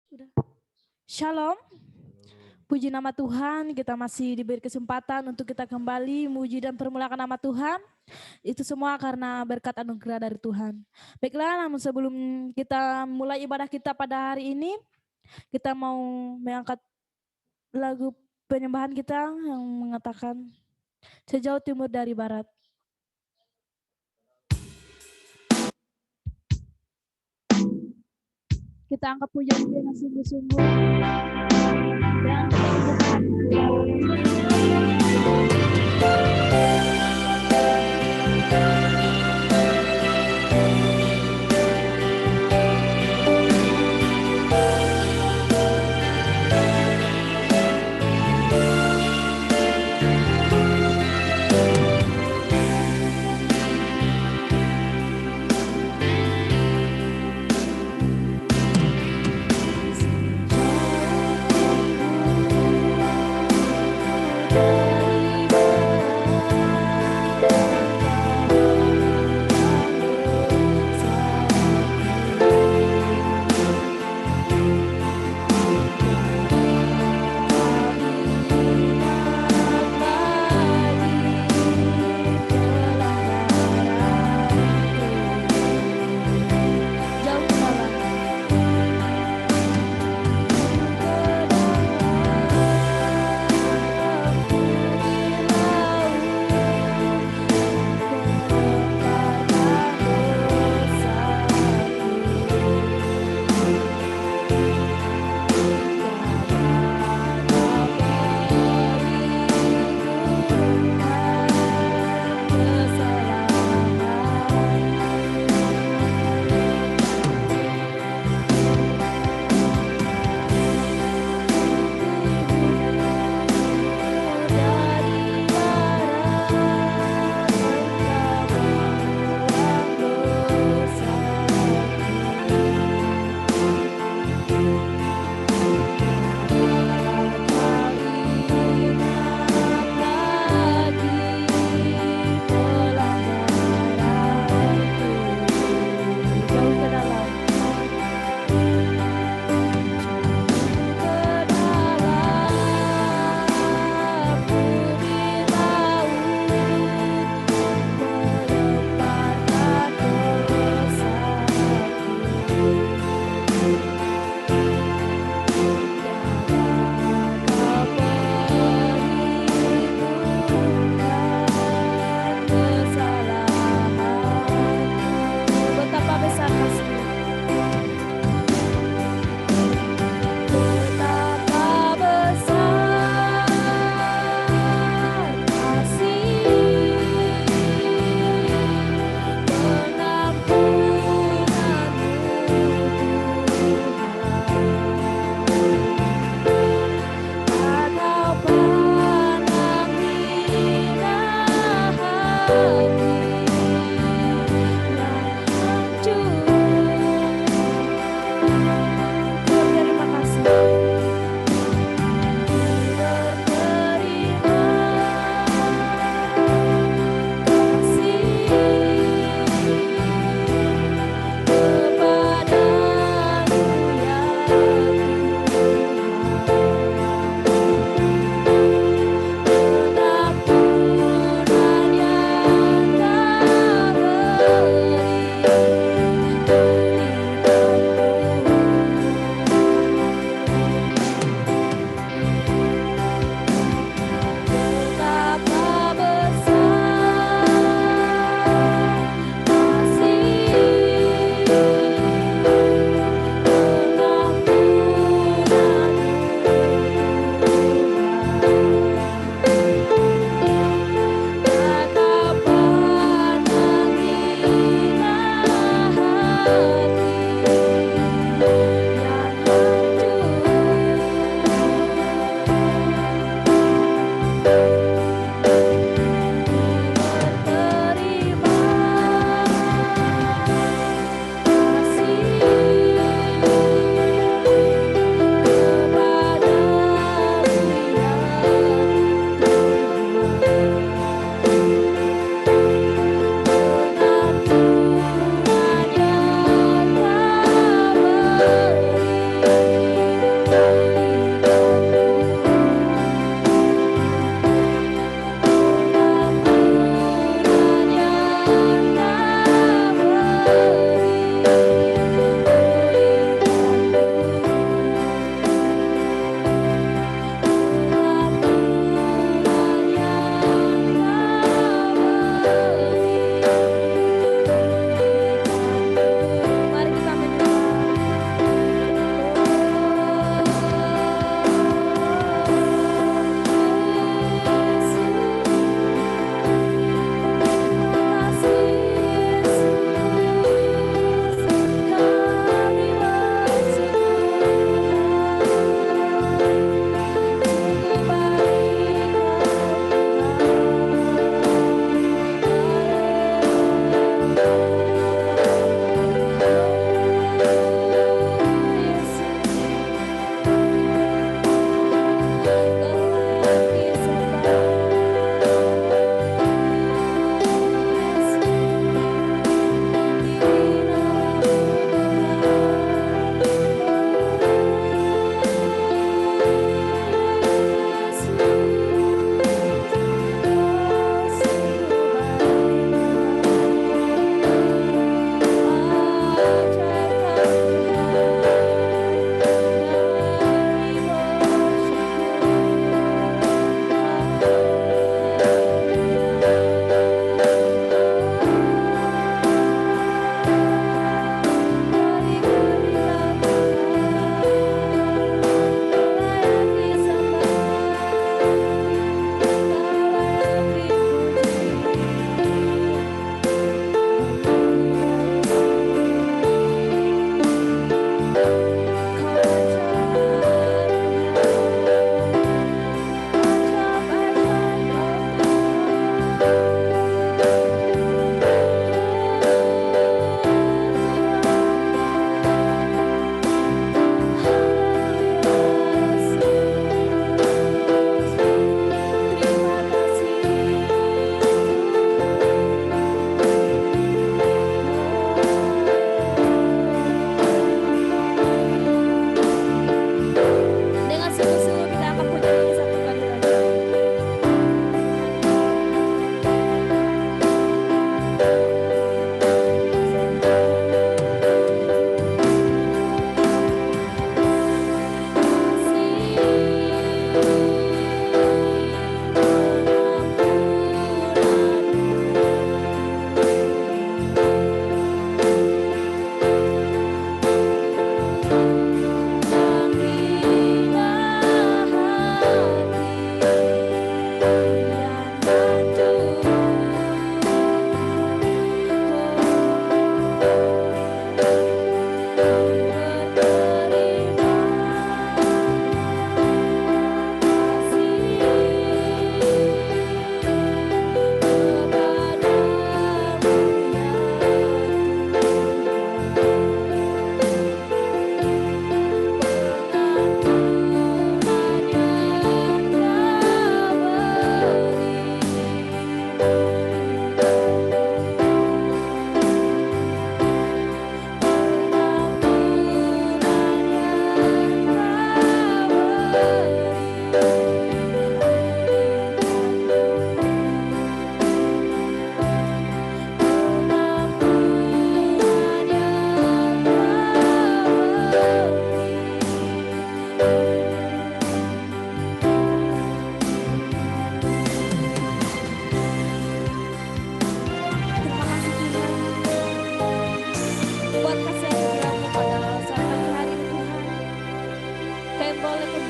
Udah. Shalom, puji nama Tuhan, kita masih diberi kesempatan untuk kita kembali memuji dan permulakan nama Tuhan. Itu semua karena berkat anugerah dari Tuhan. Baiklah, namun sebelum kita mulai ibadah kita pada hari ini, kita mau mengangkat lagu penyembahan kita yang mengatakan sejauh timur dari barat. Kita angkat pujian dengan sungguh-sungguh dan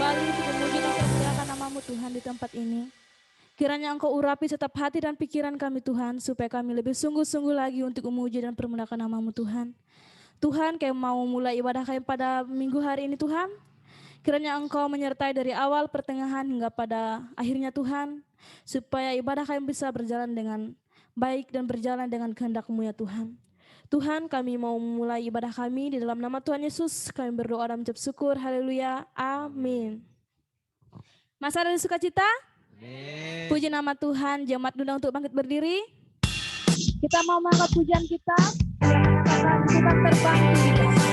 kembali untuk memuji dan memuliakan nama-Mu Tuhan di tempat ini. Kiranya Engkau urapi setiap hati dan pikiran kami Tuhan, supaya kami lebih sungguh-sungguh lagi untuk memuji dan memuliakan nama-Mu Tuhan. Tuhan, kami mau mulai ibadah kami pada minggu hari ini Tuhan. Kiranya Engkau menyertai dari awal, pertengahan hingga pada akhirnya Tuhan, supaya ibadah kami bisa berjalan dengan baik dan berjalan dengan kehendak-Mu ya Tuhan. Tuhan, kami mau memulai ibadah kami di dalam nama Tuhan Yesus. Kami berdoa dan mengucap syukur. Haleluya. Amin. Masa ada sukacita? Amin. Puji nama Tuhan. Jemaat diundang untuk bangkit berdiri. Kita mau mengangkat pujian kita. Kita terbang tinggi.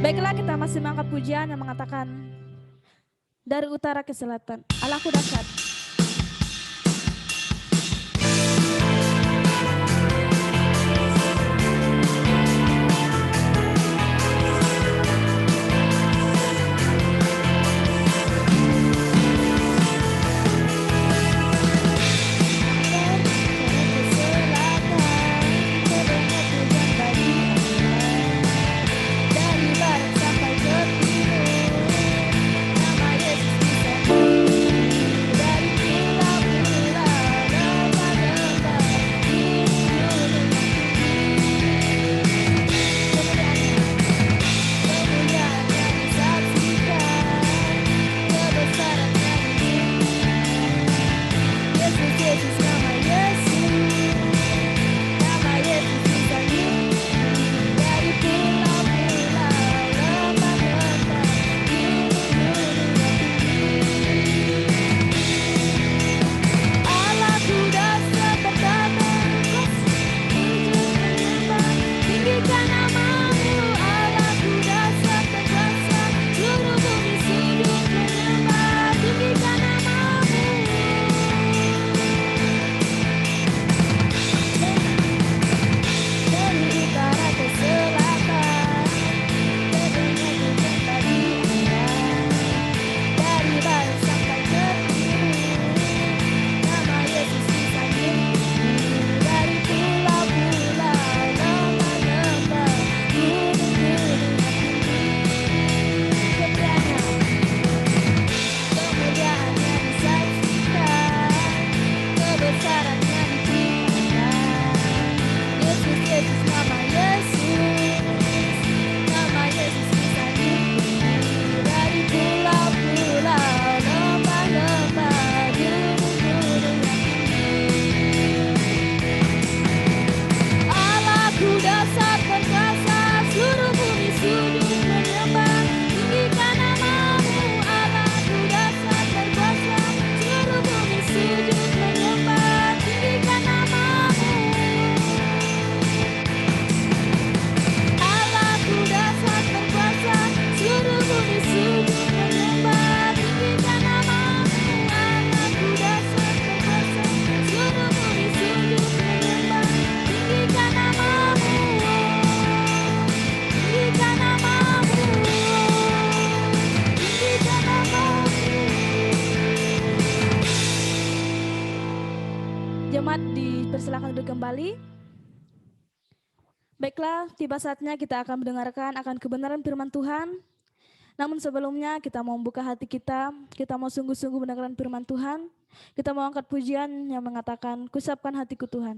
Baiklah, kita masih mengangkat pujian yang mengatakan dari utara ke selatan, Allahku dahsyat. Dari dipersilakan duduk kembali. Baiklah, tiba saatnya kita akan mendengarkan akan kebenaran firman Tuhan. Namun sebelumnya kita mau membuka hati kita mau sungguh-sungguh mendengarkan firman Tuhan. Kita mau angkat pujian yang mengatakan, "Kusapkan hatiku Tuhan."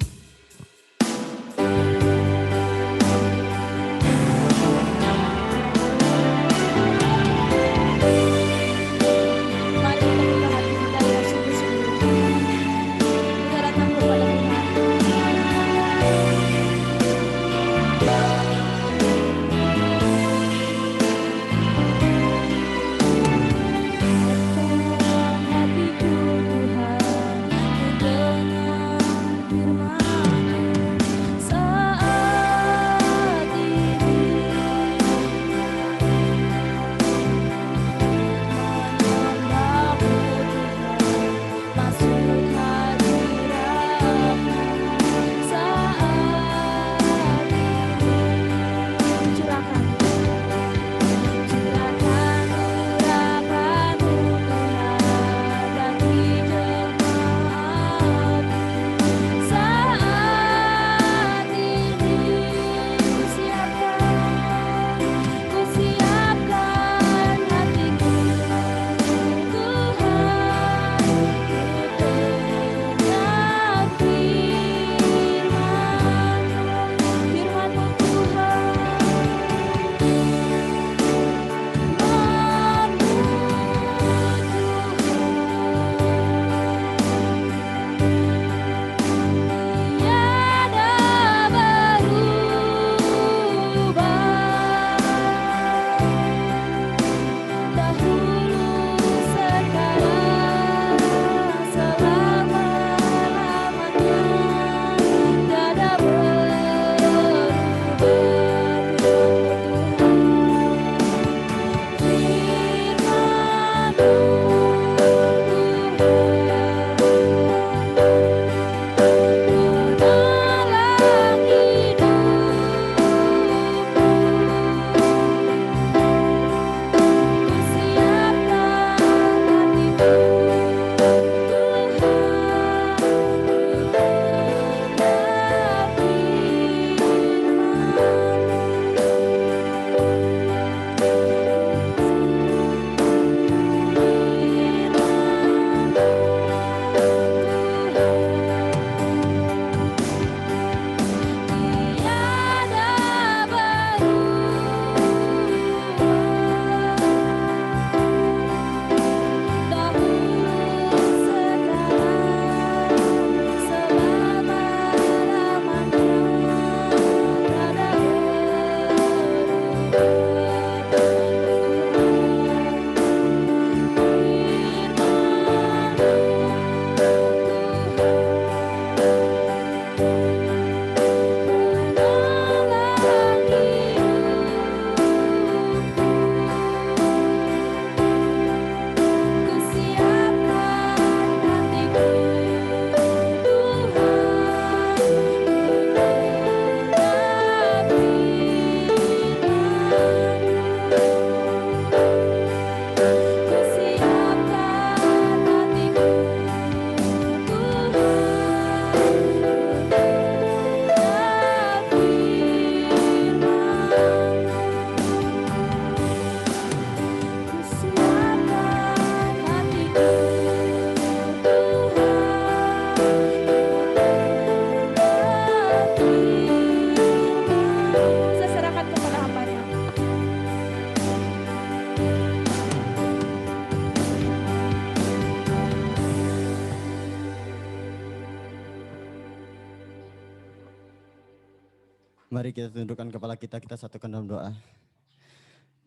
Mari kita tundukkan kepala kita satukan dalam doa.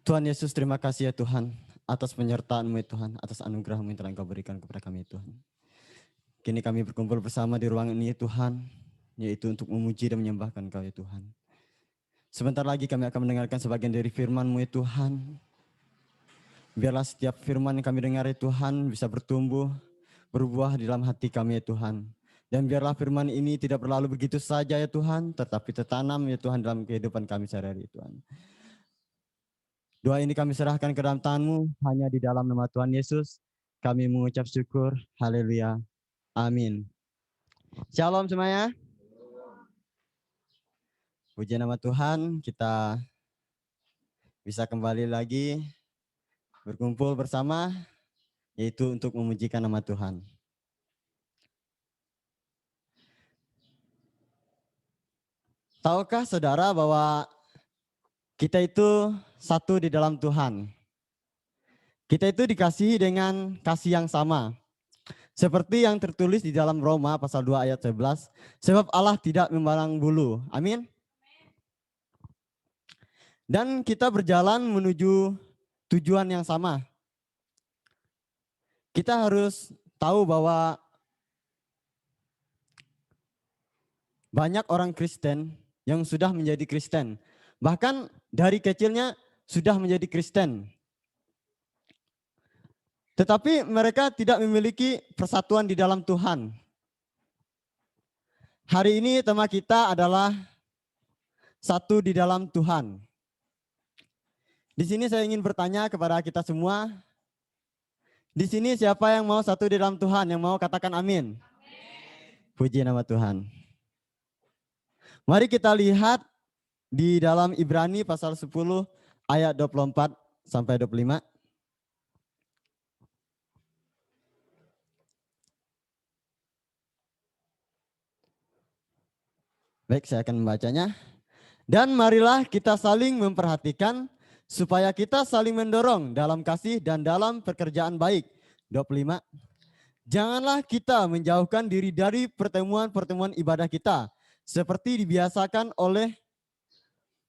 Tuhan Yesus, terima kasih ya Tuhan atas penyertaan-Mu ya Tuhan, atas anugerah-Mu yang telah Engkau berikan kepada kami ya Tuhan. Kini kami berkumpul bersama di ruangan ini ya Tuhan, yaitu untuk memuji dan menyembahkan Kau ya Tuhan. Sebentar lagi kami akan mendengarkan sebagian dari firman-Mu ya Tuhan. Biarlah setiap firman yang kami dengar ya Tuhan bisa bertumbuh, berbuah di dalam hati kami ya Tuhan. Dan biarlah firman ini tidak berlalu begitu saja ya Tuhan, tetapi tertanam ya Tuhan dalam kehidupan kami sehari-hari Tuhan. Doa ini kami serahkan ke dalam tangan-Mu, hanya di dalam nama Tuhan Yesus. Kami mengucap syukur, haleluya, amin. Shalom semuanya. Puji nama Tuhan, kita bisa kembali lagi berkumpul bersama, yaitu untuk memujikan nama Tuhan. Tahukah saudara bahwa kita itu satu di dalam Tuhan? Kita itu dikasihi dengan kasih yang sama. Seperti yang tertulis di dalam Roma pasal 2 ayat 11, sebab Allah tidak memandang bulu. Amin. Dan kita berjalan menuju tujuan yang sama. Kita harus tahu bahwa banyak orang Kristen yang sudah menjadi Kristen. Bahkan dari kecilnya sudah menjadi Kristen. Tetapi mereka tidak memiliki persatuan di dalam Tuhan. Hari ini tema kita adalah satu di dalam Tuhan. Di sini saya ingin bertanya kepada kita semua. Di sini siapa yang mau satu di dalam Tuhan? Yang mau katakan amin. Puji nama Tuhan. Mari kita lihat di dalam Ibrani pasal 10 ayat 24 sampai 25. Baik, saya akan membacanya. Dan marilah kita saling memperhatikan supaya kita saling mendorong dalam kasih dan dalam pekerjaan baik. 25. Janganlah kita menjauhkan diri dari pertemuan-pertemuan ibadah kita seperti dibiasakan oleh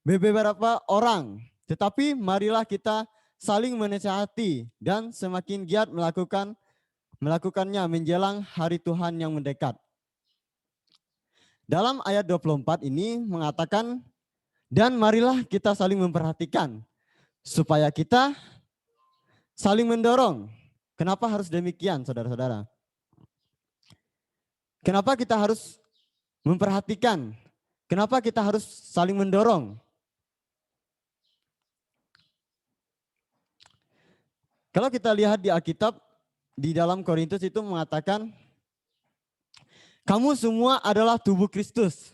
beberapa orang. Tetapi marilah kita saling menasihati dan semakin giat melakukannya menjelang hari Tuhan yang mendekat. Dalam ayat 24 ini mengatakan, dan marilah kita saling memperhatikan supaya kita saling mendorong. Kenapa harus demikian, saudara-saudara? Kenapa kita harus memperhatikan? Kenapa kita harus saling mendorong? Kalau kita lihat di Alkitab, di dalam Korintus itu mengatakan, kamu semua adalah tubuh Kristus.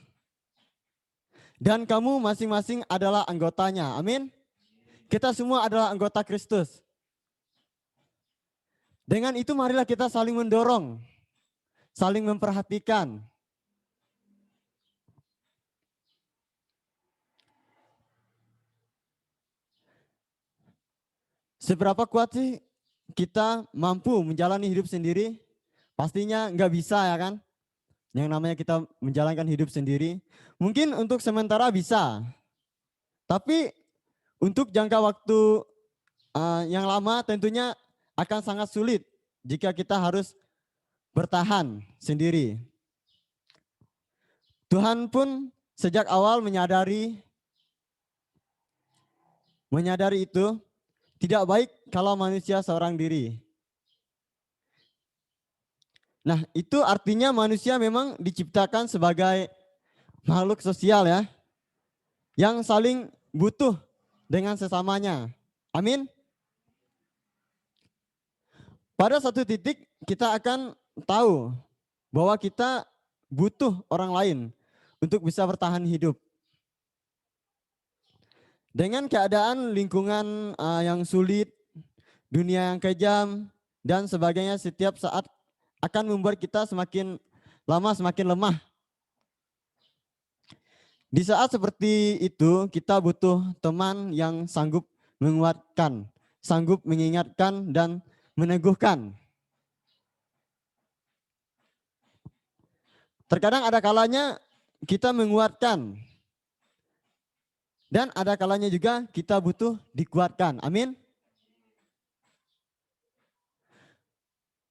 Dan kamu masing-masing adalah anggotanya. Amin. Kita semua adalah anggota Kristus. Dengan itu marilah kita saling mendorong, saling memperhatikan. Seberapa kuat sih kita mampu menjalani hidup sendiri? Pastinya nggak bisa ya kan? Yang namanya kita menjalankan hidup sendiri. Mungkin untuk sementara bisa. Tapi untuk jangka waktu yang lama tentunya akan sangat sulit jika kita harus bertahan sendiri. Tuhan pun sejak awal menyadari itu tidak baik kalau manusia seorang diri. Nah, itu artinya manusia memang diciptakan sebagai makhluk sosial ya, yang saling butuh dengan sesamanya. Amin. Pada satu titik kita akan tahu bahwa kita butuh orang lain untuk bisa bertahan hidup. Dengan keadaan lingkungan yang sulit, dunia yang kejam, dan sebagainya setiap saat akan membuat kita semakin lama semakin lemah. Di saat seperti itu kita butuh teman yang sanggup menguatkan, sanggup mengingatkan dan meneguhkan. Terkadang ada kalanya kita menguatkan dan ada kalanya juga kita butuh dikuatkan. Amin.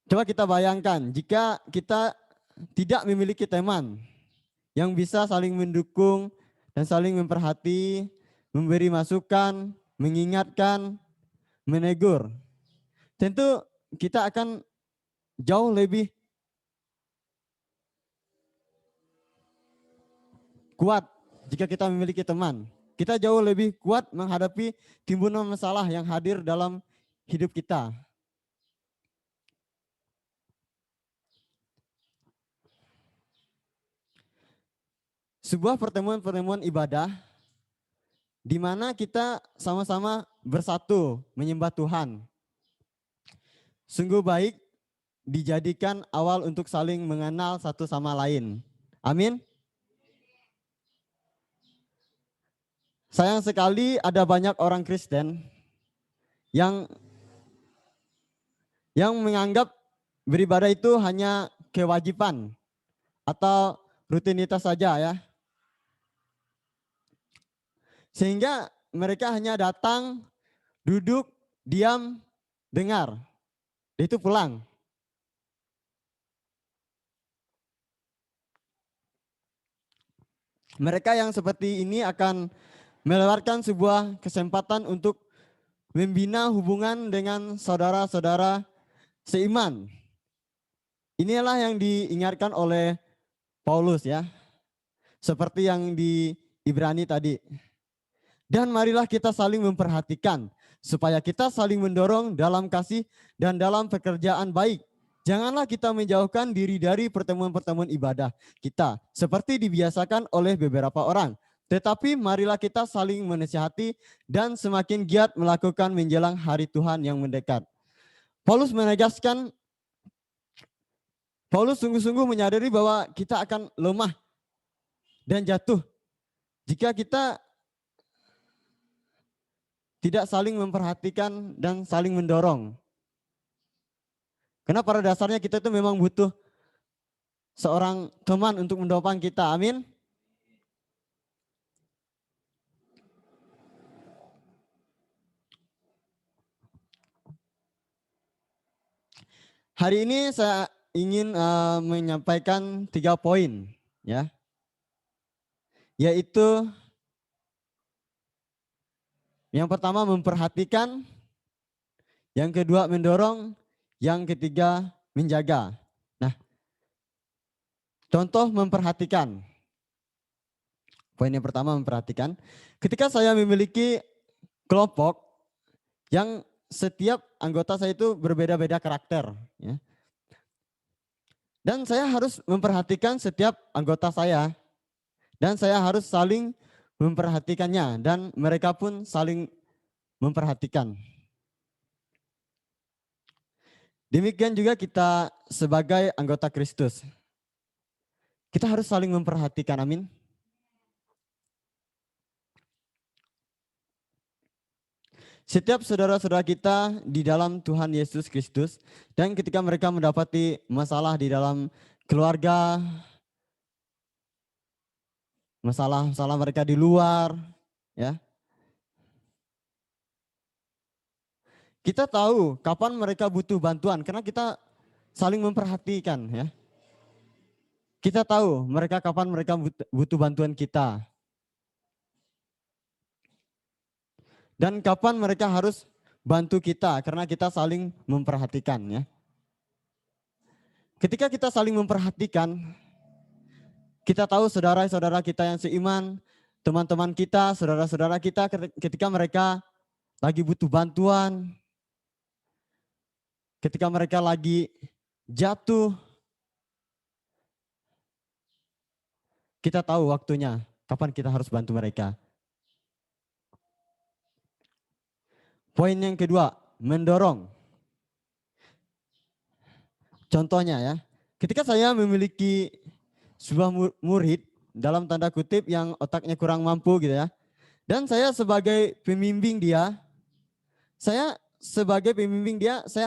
Coba kita bayangkan jika kita tidak memiliki teman yang bisa saling mendukung dan saling memperhati, memberi masukan, mengingatkan, menegur. Tentu kita akan jauh lebih kuat jika kita memiliki teman. Kita jauh lebih kuat menghadapi timbunan masalah yang hadir dalam hidup kita. sebuah pertemuan-pertemuan ibadah di mana kita sama-sama bersatu menyembah Tuhan. Sungguh baik dijadikan awal untuk saling mengenal satu sama lain. Amin. Sayang sekali ada banyak orang Kristen yang menganggap beribadah itu hanya kewajiban atau rutinitas saja ya. Sehingga mereka hanya datang, duduk, diam, dengar. Itu pulang. Mereka yang seperti ini akan melewatkan sebuah kesempatan untuk membina hubungan dengan saudara-saudara seiman. Inilah yang diingatkan oleh Paulus ya. Seperti yang di Ibrani tadi. Dan marilah kita saling memperhatikan supaya kita saling mendorong dalam kasih dan dalam pekerjaan baik. Janganlah kita menjauhkan diri dari pertemuan-pertemuan ibadah kita seperti dibiasakan oleh beberapa orang. Tetapi marilah kita saling menasihati dan semakin giat melakukan menjelang hari Tuhan yang mendekat. Paulus menegaskan, Paulus sungguh-sungguh menyadari bahwa kita akan lemah dan jatuh jika kita tidak saling memperhatikan dan saling mendorong. Karena pada dasarnya kita itu memang butuh seorang teman untuk mendorong kita. Amin. Hari ini saya ingin menyampaikan 3 poin ya. Yaitu yang pertama memperhatikan, yang kedua mendorong, yang ketiga menjaga. Nah, contoh memperhatikan. Poin yang pertama memperhatikan. Ketika saya memiliki kelompok yang setiap anggota saya itu berbeda-beda karakter. Ya. Dan saya harus memperhatikan setiap anggota saya. Dan saya harus saling memperhatikannya. Dan mereka pun saling memperhatikan. Demikian juga kita sebagai anggota Kristus. Kita harus saling memperhatikan, amin. Setiap saudara-saudara kita di dalam Tuhan Yesus Kristus dan ketika mereka mendapati masalah di dalam keluarga, masalah mereka di luar, ya. Kita tahu kapan mereka butuh bantuan karena kita saling memperhatikan, ya. Kita tahu kapan mereka butuh bantuan kita. Dan kapan mereka harus bantu kita karena kita saling memperhatikan ya. Ketika kita saling memperhatikan, kita tahu saudara-saudara kita yang seiman, teman-teman kita, saudara-saudara kita ketika mereka lagi butuh bantuan, ketika mereka lagi jatuh, kita tahu waktunya kapan kita harus bantu mereka. Poin yang kedua, mendorong. Contohnya ya, ketika saya memiliki sebuah murid dalam tanda kutip yang otaknya kurang mampu gitu ya. Dan saya sebagai pembimbing dia, saya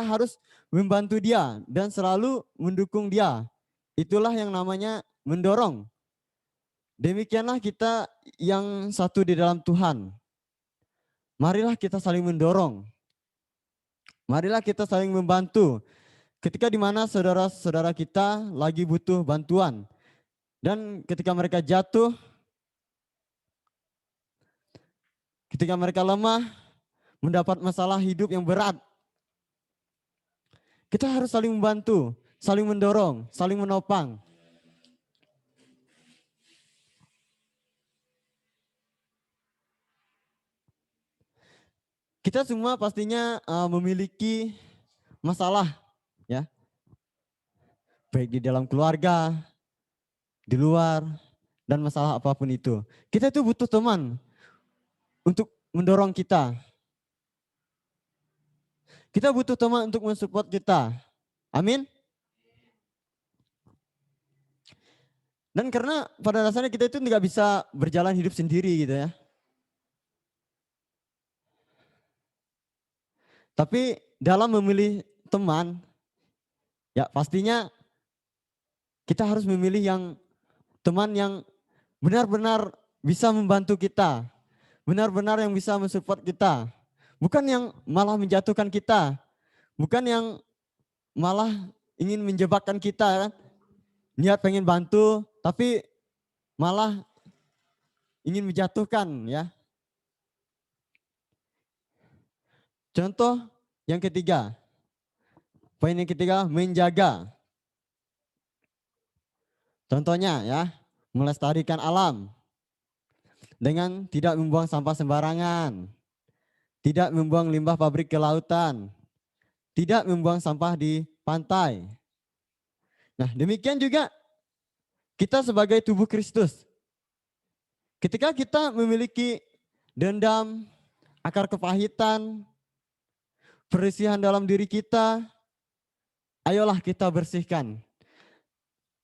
harus membantu dia dan selalu mendukung dia. Itulah yang namanya mendorong. Demikianlah kita yang satu di dalam Tuhan. Marilah kita saling mendorong. Marilah kita saling membantu. Ketika di mana saudara-saudara kita lagi butuh bantuan. Dan ketika mereka jatuh, ketika mereka lemah, mendapat masalah hidup yang berat. Kita harus saling membantu, saling mendorong, saling menopang. Kita semua pastinya memiliki masalah ya. Baik di dalam keluarga, di luar, dan masalah apapun itu. Kita itu butuh teman untuk mendorong kita. Kita butuh teman untuk mensupport kita. Amin. Dan karena pada dasarnya kita itu nggak bisa berjalan hidup sendiri gitu ya. Tapi dalam memilih teman, ya pastinya kita harus memilih teman yang benar-benar bisa membantu kita. Benar-benar yang bisa mensupport kita. Bukan yang malah menjatuhkan kita. Bukan yang malah ingin menjebakkan kita kan. Niat pengen bantu tapi malah ingin menjatuhkan ya. Contoh yang ketiga. Poin yang ketiga, menjaga. Contohnya ya, melestarikan alam dengan tidak membuang sampah sembarangan, tidak membuang limbah pabrik ke lautan, tidak membuang sampah di pantai. Nah, demikian juga kita sebagai tubuh Kristus. Ketika kita memiliki dendam, akar kepahitan, perselisihan dalam diri kita, ayolah kita bersihkan.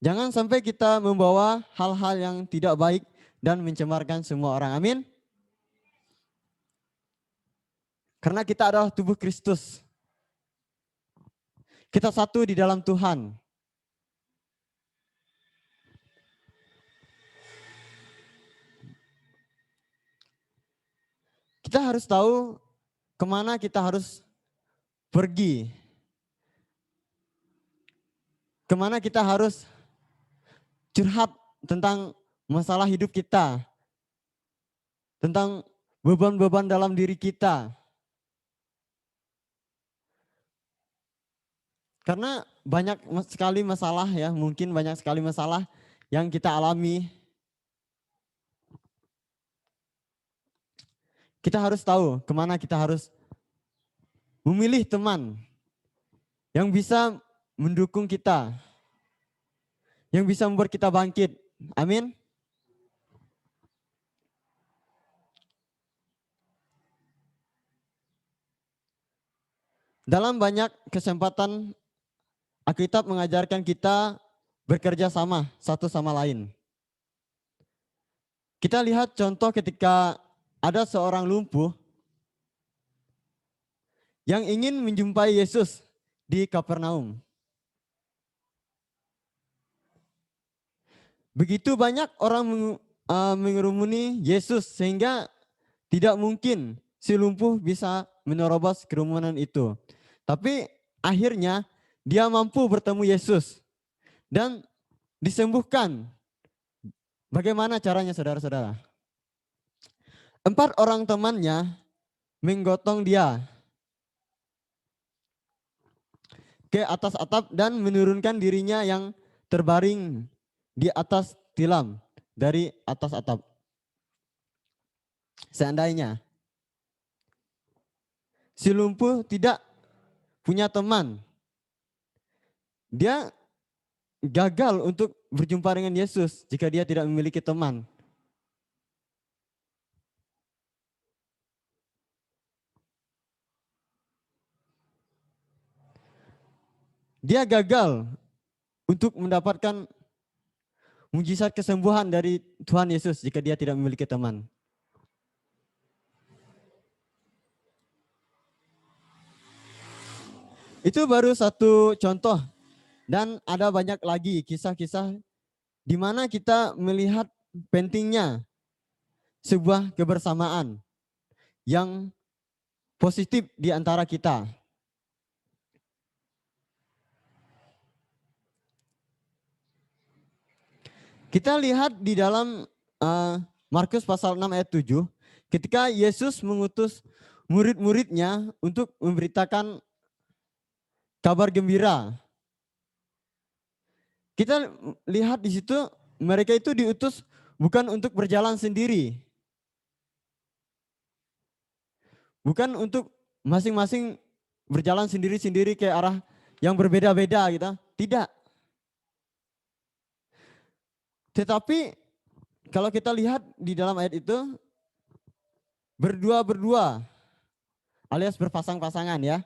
Jangan sampai kita membawa hal-hal yang tidak baik dan mencemarkan semua orang. Amin. Karena kita adalah tubuh Kristus. Kita satu di dalam Tuhan. Kita harus tahu kemana kita harus pergi. Kemana kita harus curhat tentang masalah hidup kita. Tentang beban-beban dalam diri kita. Karena banyak sekali masalah ya, mungkin banyak sekali masalah yang kita alami. Kita harus tahu kemana kita harus memilih teman yang bisa mendukung kita. Yang bisa membuat kita bangkit. Amin. Dalam banyak kesempatan Alkitab mengajarkan kita bekerja sama satu sama lain. Kita lihat contoh ketika ada seorang lumpuh yang ingin menjumpai Yesus di Kapernaum. Begitu banyak orang mengerumuni Yesus sehingga tidak mungkin si lumpuh bisa menerobos kerumunan itu. Tapi akhirnya dia mampu bertemu Yesus dan disembuhkan. Bagaimana caranya saudara-saudara? 4 orang temannya menggotong dia ke atas atap dan menurunkan dirinya yang terbaring di atas tilam dari atas atap. Seandainya si lumpuh tidak punya teman, dia gagal untuk berjumpa dengan Yesus jika dia tidak memiliki teman. Dia gagal untuk mendapatkan mujizat kesembuhan dari Tuhan Yesus jika dia tidak memiliki teman. Itu baru satu contoh dan ada banyak lagi kisah-kisah di mana kita melihat pentingnya sebuah kebersamaan yang positif di antara kita. Kita lihat di dalam Markus pasal 6 ayat 7, ketika Yesus mengutus murid-muridnya untuk memberitakan kabar gembira. Kita lihat di situ mereka itu diutus bukan untuk berjalan sendiri. Bukan untuk masing-masing berjalan sendiri-sendiri ke arah yang berbeda-beda gitu. Tidak. Tetapi kalau kita lihat di dalam ayat itu, berdua-berdua alias berpasang-pasangan ya.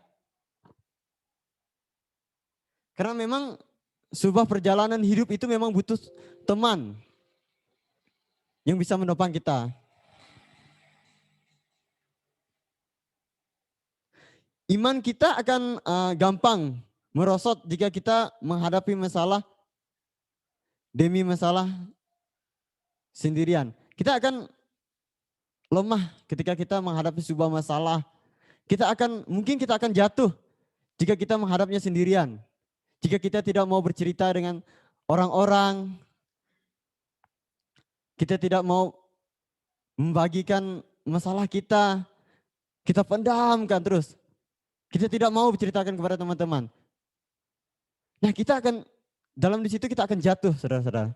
Karena memang sebuah perjalanan hidup itu memang butuh teman yang bisa menopang kita. Iman kita akan gampang merosot jika kita menghadapi masalah demi masalah sendirian. Kita akan lemah ketika kita menghadapi sebuah masalah. Mungkin kita akan jatuh jika kita menghadapnya sendirian. Jika kita tidak mau bercerita dengan orang-orang, kita tidak mau membagikan masalah kita pendamkan terus. Kita tidak mau berceritakan kepada teman-teman. Nah, dalam di situ kita akan jatuh, saudara-saudara.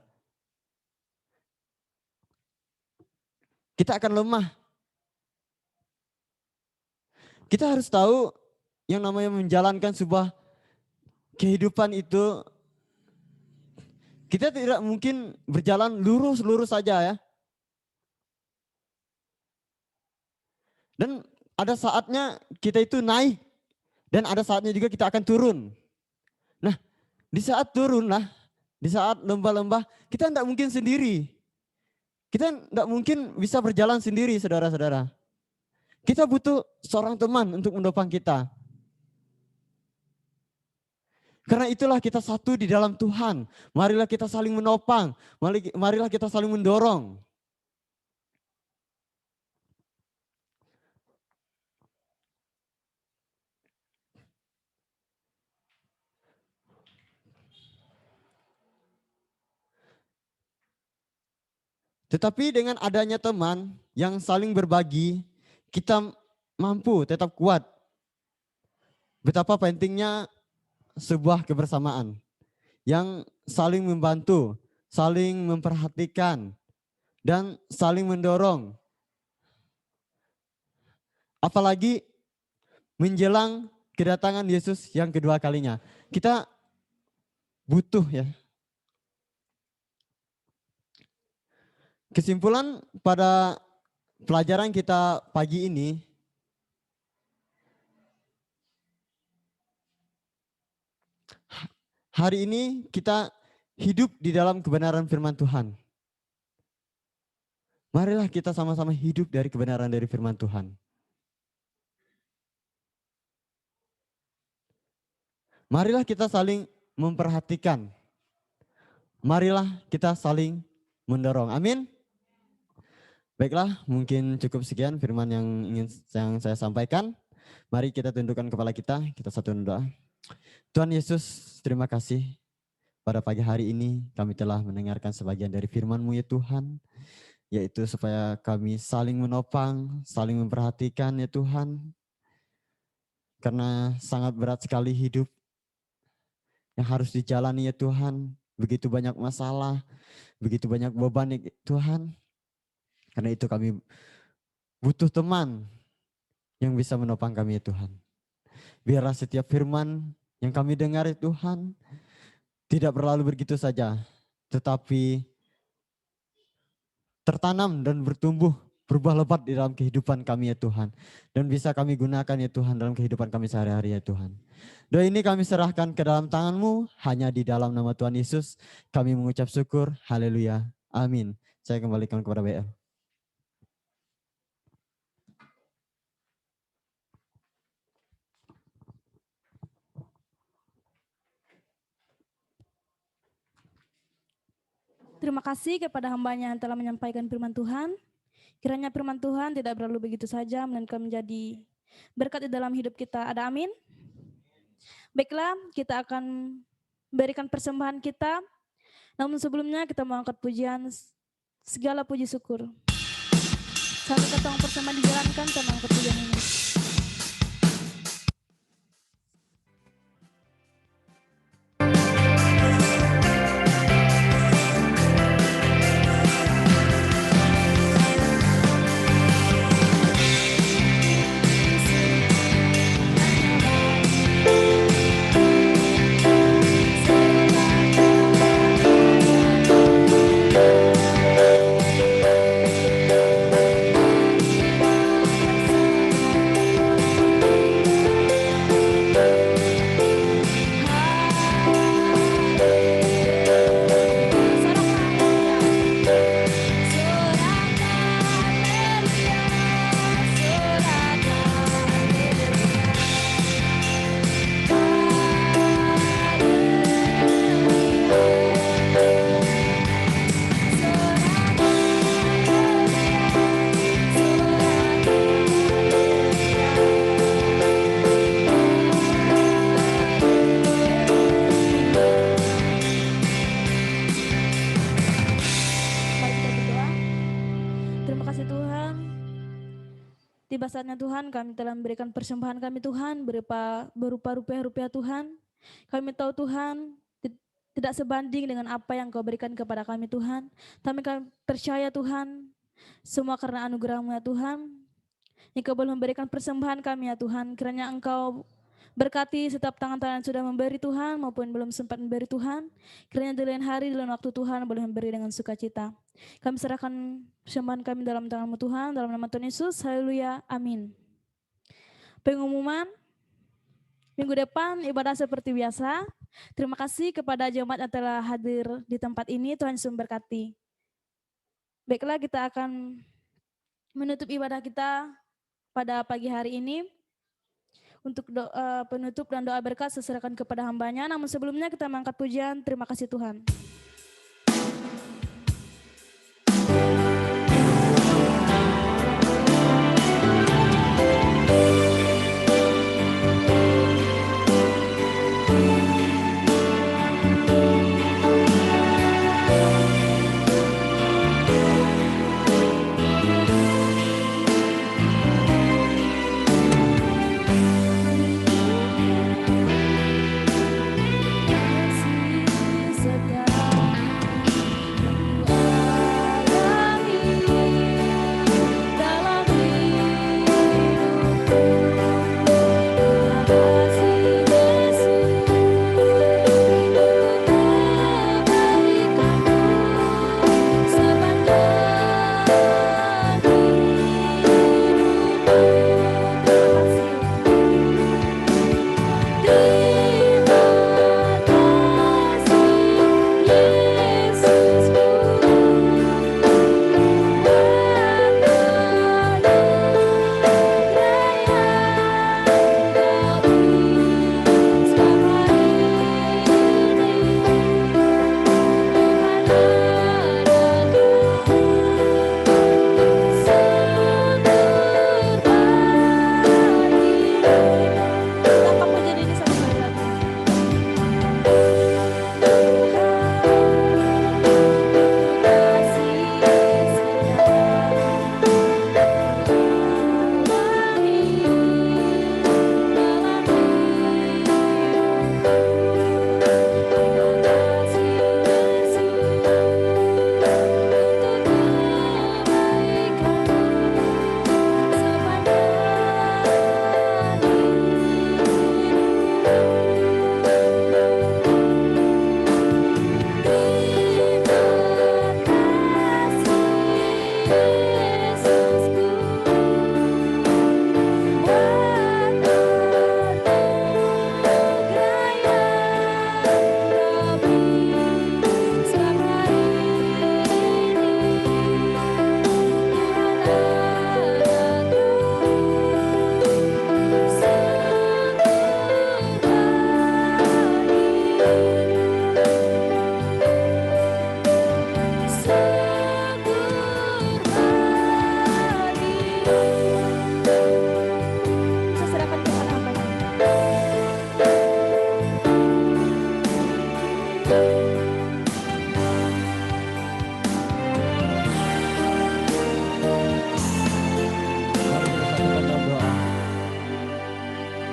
Kita akan lemah. Kita harus tahu yang namanya menjalankan sebuah kehidupan itu, kita tidak mungkin berjalan lurus-lurus saja ya. Dan ada saatnya kita itu naik. Dan ada saatnya juga kita akan turun. Nah, di saat turun lah, di saat lembah-lembah, kita tidak mungkin sendiri. Kita tidak mungkin bisa berjalan sendiri, saudara-saudara. Kita butuh seorang teman untuk menopang kita. Karena itulah kita satu di dalam Tuhan. Marilah kita saling menopang, marilah kita saling mendorong. Tetapi dengan adanya teman yang saling berbagi, kita mampu tetap kuat. Betapa pentingnya sebuah kebersamaan yang saling membantu, saling memperhatikan, dan saling mendorong. Apalagi menjelang kedatangan Yesus yang kedua kalinya. Kita butuh ya. Kesimpulan pada pelajaran kita pagi ini, hari ini kita hidup di dalam kebenaran firman Tuhan. Marilah kita sama-sama hidup dari kebenaran dari firman Tuhan. Marilah kita saling memperhatikan. Marilah kita saling mendorong. Amin. Baiklah, mungkin cukup sekian firman yang saya sampaikan. Mari kita tundukkan kepala kita satukan doa. Tuhan Yesus, terima kasih pada pagi hari ini kami telah mendengarkan sebagian dari firman-Mu ya Tuhan. Yaitu supaya kami saling menopang, saling memperhatikan ya Tuhan. Karena sangat berat sekali hidup yang harus dijalani ya Tuhan. Begitu banyak masalah, begitu banyak beban ya Tuhan. Karena itu kami butuh teman yang bisa menopang kami ya Tuhan. Biarlah setiap firman yang kami dengar ya Tuhan tidak berlalu begitu saja. Tetapi tertanam dan bertumbuh, berubah lebat di dalam kehidupan kami ya Tuhan. Dan bisa kami gunakan ya Tuhan dalam kehidupan kami sehari-hari ya Tuhan. Doa ini kami serahkan ke dalam tangan-Mu, hanya di dalam nama Tuhan Yesus kami mengucap syukur. Haleluya. Amin. Saya kembalikan kepada BL. Terima kasih kepada hambanya yang telah menyampaikan firman Tuhan. Kiranya firman Tuhan tidak berlalu begitu saja, melainkan menjadi berkat di dalam hidup kita. Ada amin? Baiklah, kita akan berikan persembahan kita. Namun sebelumnya kita mau angkat pujian, segala puji syukur. Satu ketong persembahan dijalankan, kita angkat pujian ini. saatnya Tuhan kami telah memberikan persembahan kami Tuhan berupa rupiah-rupiah Tuhan. Kami tahu Tuhan tidak sebanding dengan apa yang Kau berikan kepada kami Tuhan. Tapi kami percaya Tuhan semua karena anugerah-Mu ya Tuhan. Engkau boleh memberikan persembahan kami ya Tuhan. Kiranya Engkau berkati setiap tangan-tangan yang sudah memberi Tuhan maupun belum sempat memberi Tuhan. Kiranya di lain hari, di lain waktu Tuhan boleh memberi dengan sukacita. Kami serahkan persembahan kami dalam tangan-Mu Tuhan, dalam nama Tuhan Yesus. Haleluya. Amin. Pengumuman, minggu depan ibadah seperti biasa. Terima kasih kepada jemaat yang telah hadir di tempat ini. Tuhan Yesus memberkati. Baiklah, kita akan menutup ibadah kita pada pagi hari ini. Untuk penutup dan doa berkat seserahkan kepada hambanya. Namun sebelumnya kita mengangkat pujian. Terima kasih Tuhan.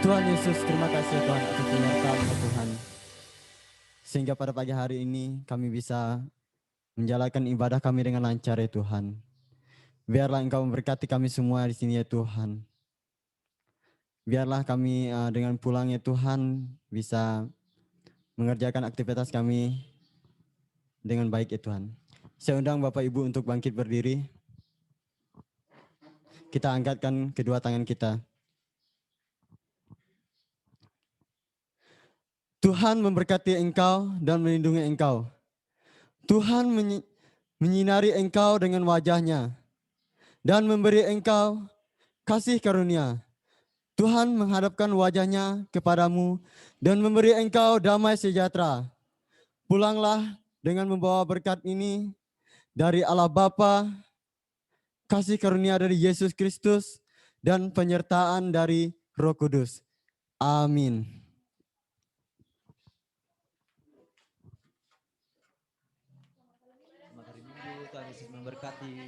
Tuhan Yesus, terima kasih ya Tuhan atas penyertaan-Mu Tuhan. Sehingga pada pagi hari ini kami bisa menjalankan ibadah kami dengan lancar ya Tuhan. Biarlah Engkau memberkati kami semua di sini ya Tuhan. Biarlah kami dengan pulangnya Tuhan bisa mengerjakan aktivitas kami dengan baik ya Tuhan. Saya undang Bapak Ibu untuk bangkit berdiri. Kita angkatkan kedua tangan kita. Tuhan memberkati engkau dan melindungi engkau. Tuhan menyinari engkau dengan wajahnya dan memberi engkau kasih karunia. Tuhan menghadapkan wajahnya kepadamu dan memberi engkau damai sejahtera. Pulanglah dengan membawa berkat ini dari Allah Bapa, kasih karunia dari Yesus Kristus, dan penyertaan dari Roh Kudus. Amin. Selamat hari Minggu, Tuhan Yesus memberkati.